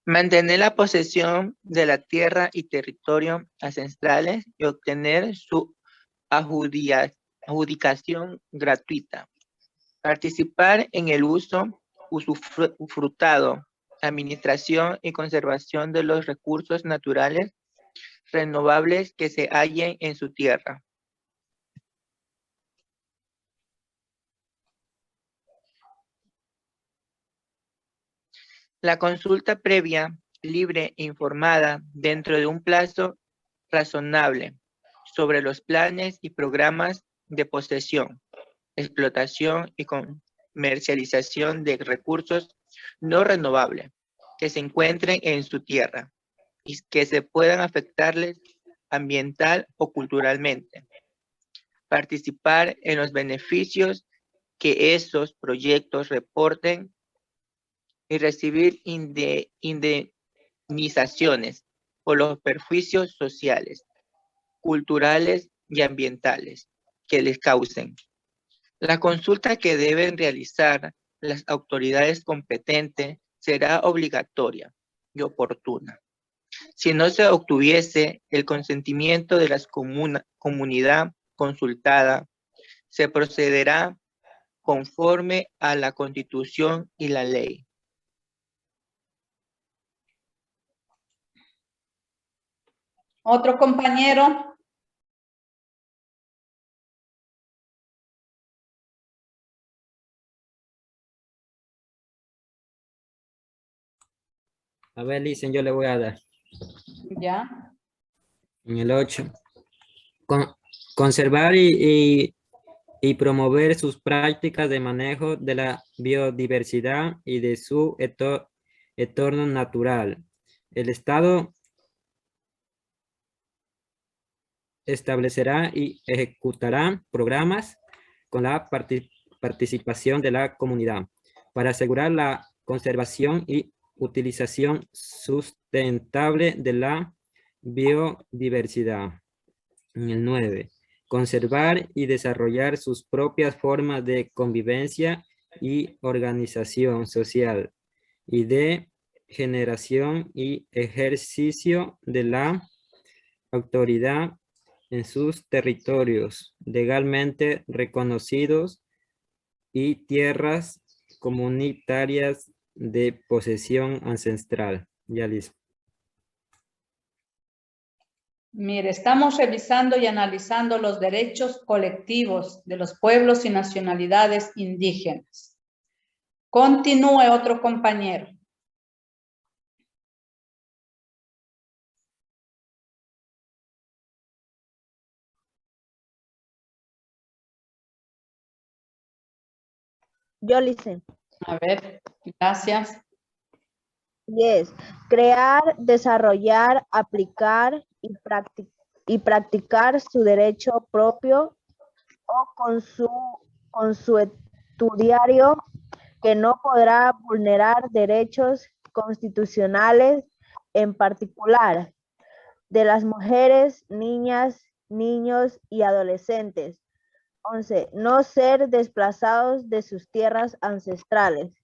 Mantener la posesión de la tierra y territorio ancestrales y obtener su adjudicación gratuita. Participar en el uso, usufructado, administración y conservación de los recursos naturales renovables que se hallen en su tierra. La consulta previa, libre e informada dentro de un plazo razonable sobre los planes y programas de posesión, explotación y comercialización de recursos no renovables que se encuentren en su tierra y que se puedan afectarles ambiental o culturalmente. Participar en los beneficios que esos proyectos reporten y recibir indemnizaciones por los perjuicios sociales, culturales y ambientales que les causen. La consulta que deben realizar las autoridades competentes será obligatoria y oportuna. Si no se obtuviese el consentimiento de la comunidad consultada, se procederá conforme a la Constitución y la ley. ¿Otro compañero? A ver, dicen, yo le voy a dar. Ya. En el 8. Conservar y promover sus prácticas de manejo de la biodiversidad y de su entorno natural. El Estado establecerá y ejecutará programas con la participación de la comunidad para asegurar la conservación y utilización sustentable de la biodiversidad. En el 9. Conservar y desarrollar sus propias formas de convivencia y organización social y de generación y ejercicio de la autoridad en sus territorios legalmente reconocidos y tierras comunitarias de posesión ancestral. Ya listo. Mire, estamos revisando y analizando los derechos colectivos de los pueblos y nacionalidades indígenas. Continúe otro compañero. Yo listen. A ver, gracias. Yes. Crear, desarrollar, aplicar y practicar su derecho propio o consuetudiario que no podrá vulnerar derechos constitucionales, en particular de las mujeres, niñas, niños y adolescentes. 11. No ser desplazados de sus tierras ancestrales.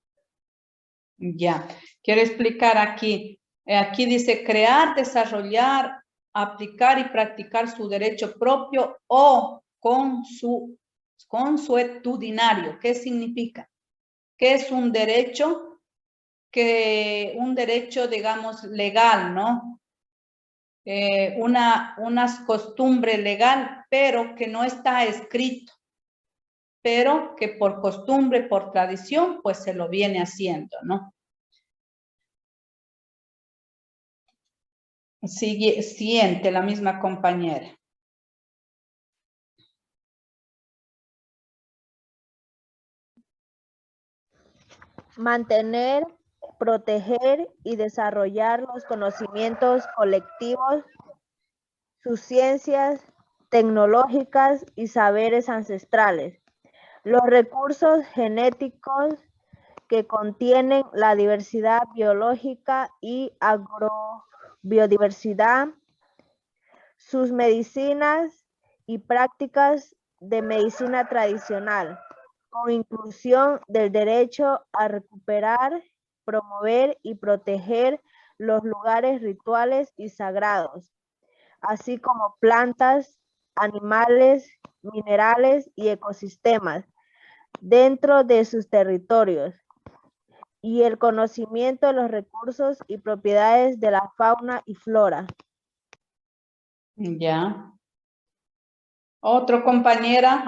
Ya, quiero explicar aquí. Aquí dice crear, desarrollar, aplicar y practicar su derecho propio o consuetudinario. ¿Qué significa? Que es un derecho digamos, legal, ¿no? Una costumbre legal, pero que no está escrito, pero que por costumbre, por tradición, pues se lo viene haciendo, ¿no? Siguiente, la misma compañera. Mantener, proteger y desarrollar los conocimientos colectivos, sus ciencias tecnológicas y saberes ancestrales, los recursos genéticos que contienen la diversidad biológica y agrobiodiversidad, sus medicinas y prácticas de medicina tradicional, con inclusión del derecho a recuperar, promover y proteger los lugares rituales y sagrados, así como plantas, animales, minerales y ecosistemas dentro de sus territorios, y el conocimiento de los recursos y propiedades de la fauna y flora. Ya. ¿Otro compañera?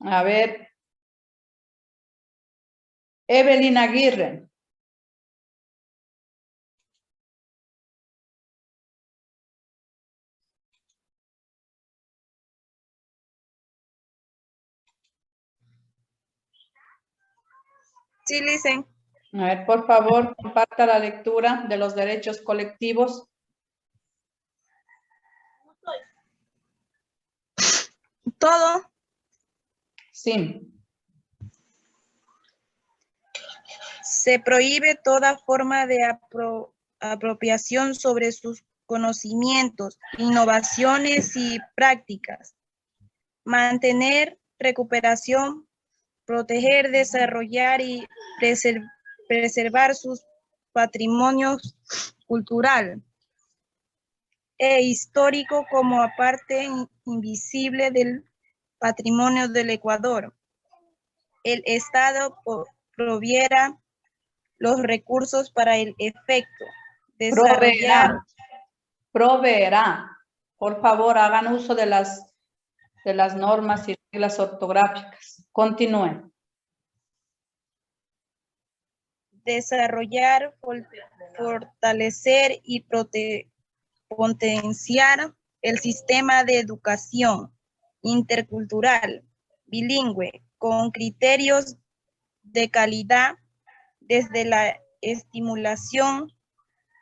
A ver. Evelyn Aguirre. Sí, Licen. A ver, por favor, comparta la lectura de los derechos colectivos. Todo. Sí. Se prohíbe toda forma de apropiación sobre sus conocimientos, innovaciones y prácticas. Mantener, recuperación, proteger, desarrollar y preservar sus patrimonios cultural e histórico como parte invisible del patrimonio del Ecuador. El Estado proviera los recursos para el efecto. Desarrollar. Proveerá. Por favor, hagan uso de las normas y reglas ortográficas. Continúen. Desarrollar, fortalecer y potenciar el sistema de educación intercultural, bilingüe, con criterios de calidad desde la estimulación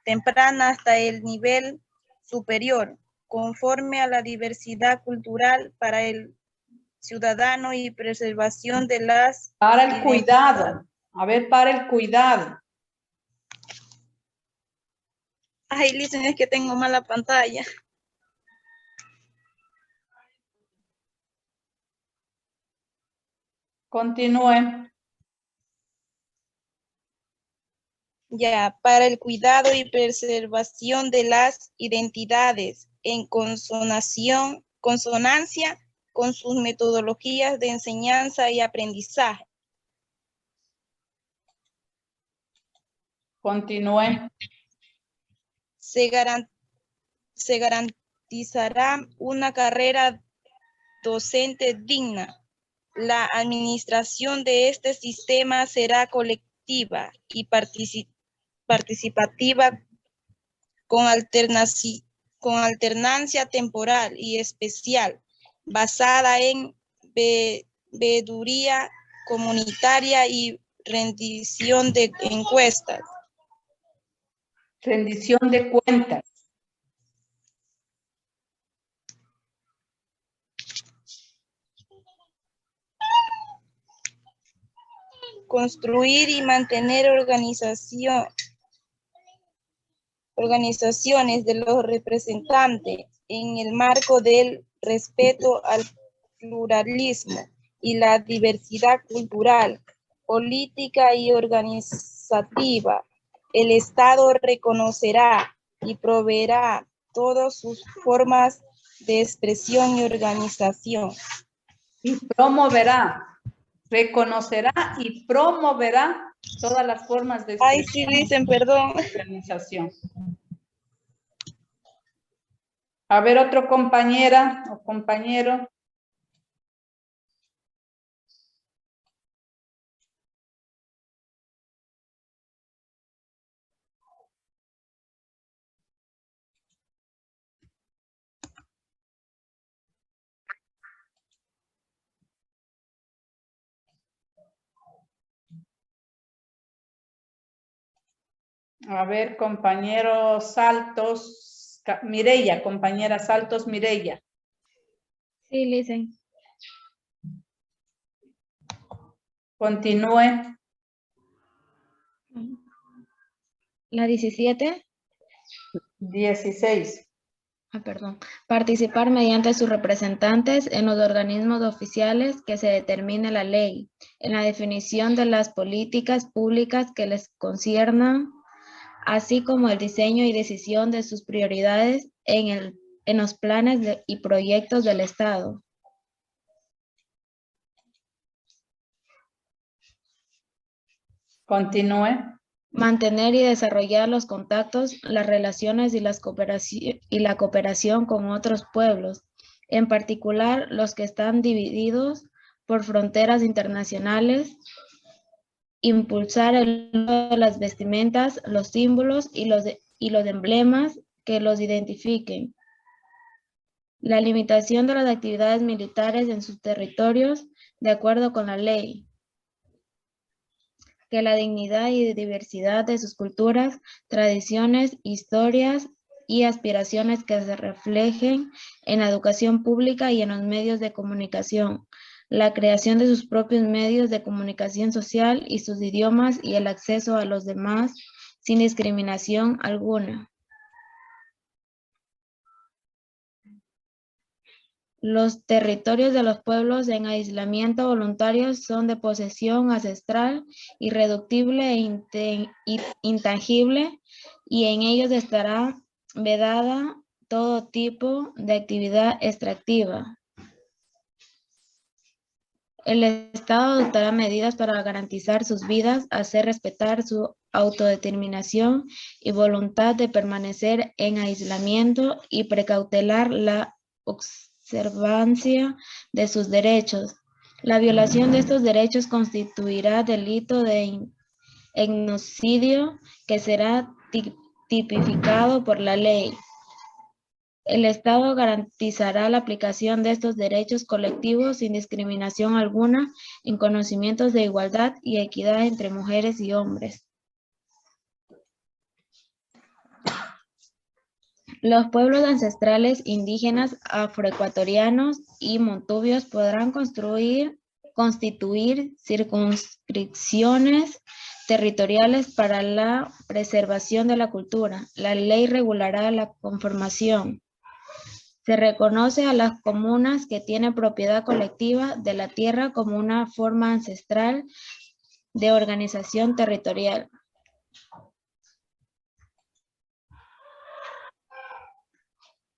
temprana hasta el nivel superior, conforme a la diversidad cultural para el ciudadano y preservación de las... Para el cuidado. A ver, para el cuidado. Ay, Listen, es que tengo mala pantalla. Continúe. Ya, para el cuidado y preservación de las identidades en consonancia con sus metodologías de enseñanza y aprendizaje. Continúe. Se garantizará una carrera docente digna. La administración de este sistema será colectiva y participativa con alternancia temporal y especial, basada en veeduría comunitaria y rendición de encuestas. Rendición de cuentas. Construir y mantener organizaciones de los representantes en el marco del respeto al pluralismo y la diversidad cultural, política y organizativa. El Estado reconocerá y proveerá todas sus formas de expresión y organización. Y promoverá. reconocerá y promoverá todas las formas de Ay, sí, dicen, perdón. organización. A ver, otro compañera o compañero. A ver, compañero Saltos, Mireya, compañera Saltos, Mireya. Sí, listen. Continúe. La 17. 16. Perdón. Participar mediante sus representantes en los organismos oficiales que se determine la ley, en la definición de las políticas públicas que les conciernan, así como el diseño y decisión de sus prioridades en los planes y proyectos del Estado. Continúe. Mantener y desarrollar los contactos, las relaciones y la cooperación con otros pueblos, en particular los que están divididos por fronteras internacionales. Impulsar el uso de las vestimentas, los símbolos y los emblemas que los identifiquen. La limitación de las actividades militares en sus territorios de acuerdo con la ley. Que la dignidad y diversidad de sus culturas, tradiciones, historias y aspiraciones que se reflejen en la educación pública y en los medios de comunicación, la creación de sus propios medios de comunicación social y sus idiomas y el acceso a los demás sin discriminación alguna. Los territorios de los pueblos en aislamiento voluntario son de posesión ancestral, irreductible e intangible, y en ellos estará vedada todo tipo de actividad extractiva. El Estado adoptará medidas para garantizar sus vidas, hacer respetar su autodeterminación y voluntad de permanecer en aislamiento y precautelar la observancia de sus derechos. La violación de estos derechos constituirá delito de etnocidio que será tipificado por la ley. El Estado garantizará la aplicación de estos derechos colectivos sin discriminación alguna en conocimientos de igualdad y equidad entre mujeres y hombres. Los pueblos ancestrales indígenas afroecuatorianos y montubios podrán constituir circunscripciones territoriales para la preservación de la cultura. La ley regulará la conformación. Se reconoce a las comunas que tienen propiedad colectiva de la tierra como una forma ancestral de organización territorial.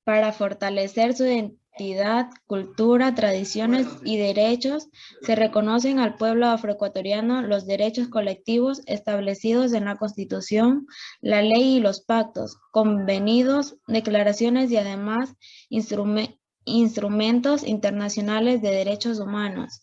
Para fortalecer su identidad, cultura, tradiciones y derechos, se reconocen al pueblo afroecuatoriano los derechos colectivos establecidos en la Constitución, la ley y los pactos, convenidos, declaraciones y además instrumentos internacionales de derechos humanos.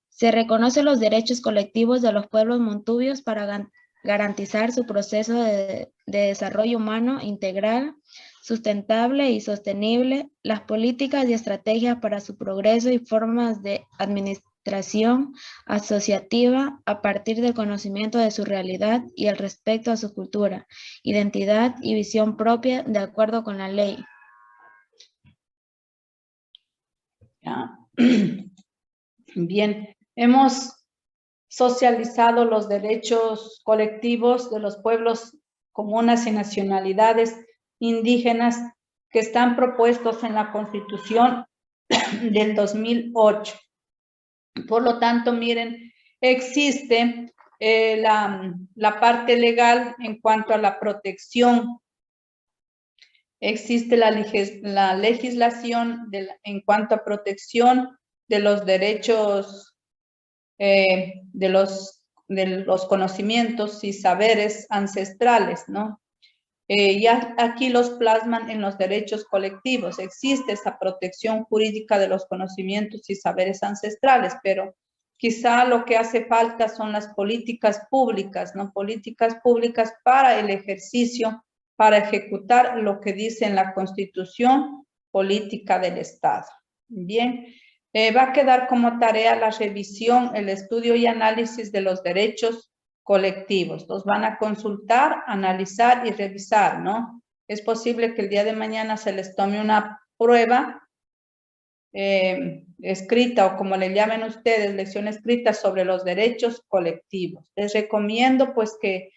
Se reconocen los derechos colectivos de los pueblos montubios para garantizar su proceso de desarrollo humano integral, sustentable y sostenible, las políticas y estrategias para su progreso y formas de administración asociativa a partir del conocimiento de su realidad y el respeto a su cultura, identidad y visión propia de acuerdo con la ley. Bien, hemos socializado los derechos colectivos de los pueblos, comunas y nacionalidades indígenas que están propuestos en la Constitución del 2008. Por lo tanto, miren, existe la parte legal en cuanto a la protección. Existe la legislación en cuanto a protección de los derechos, de los conocimientos y saberes ancestrales, ¿no? Ya aquí los plasman en los derechos colectivos. Existe esa protección jurídica de los conocimientos y saberes ancestrales, pero quizá lo que hace falta son las políticas públicas, ¿no? Políticas públicas para el ejercicio, para ejecutar lo que dice en la Constitución Política del Estado. Bien, va a quedar como tarea la revisión, el estudio y análisis de los derechos colectivos. Los van a consultar, analizar y revisar, ¿no? Es posible que el día de mañana se les tome una prueba escrita o como le llamen ustedes, lección escrita sobre los derechos colectivos. Les recomiendo pues que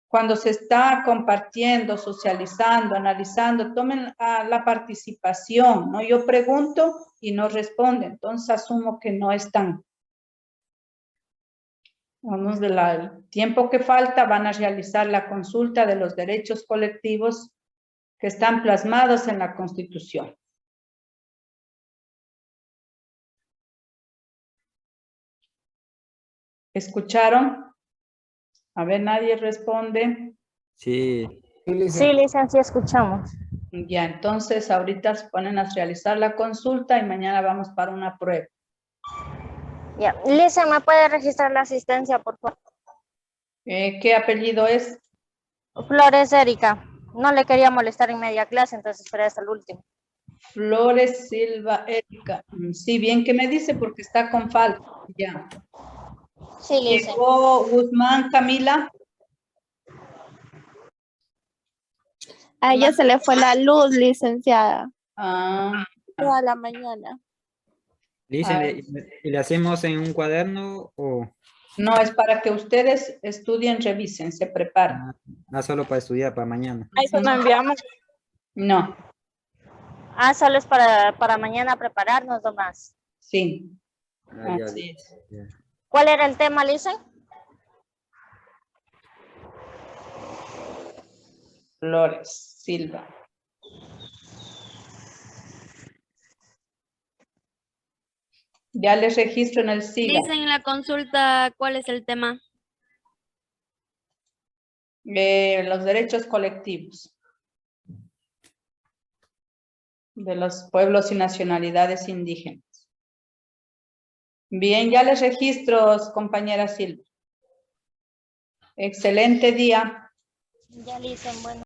cuando se está compartiendo, socializando, analizando, tomen la participación, ¿no? Yo pregunto y no responden, entonces asumo que no están. Vamos del tiempo que falta, van a realizar la consulta de los derechos colectivos que están plasmados en la Constitución. ¿Escucharon? A ver, nadie responde. Sí. Sí, licencia, escuchamos. Ya, entonces ahorita se ponen a realizar la consulta y mañana vamos para una prueba. Ya, Lisa, ¿me puede registrar la asistencia, por favor? ¿Qué apellido es? Flores Erika. No le quería molestar en media clase, entonces esperé hasta el último. Flores Silva Erika. Sí, bien que me dice porque está con falta. Ya. Sí, Lisa. Llegó Guzmán Camila. A ella se le fue la luz, licenciada. Toda la mañana. Dice, ¿y le hacemos en un cuaderno o...? No, es para que ustedes estudien, revisen, se preparen. Solo para estudiar, para mañana. Eso no enviamos. No. Solo es para mañana prepararnos nomás. Sí. Ya. Así es. Ya. ¿Cuál era el tema, Lisa? Flores Silva. Ya les registro en el SIGA. Dicen en la consulta cuál es el tema. Los derechos colectivos de los pueblos y nacionalidades indígenas. Bien, ya les registro, compañera Silva. Excelente día. Ya, Lisa, bueno.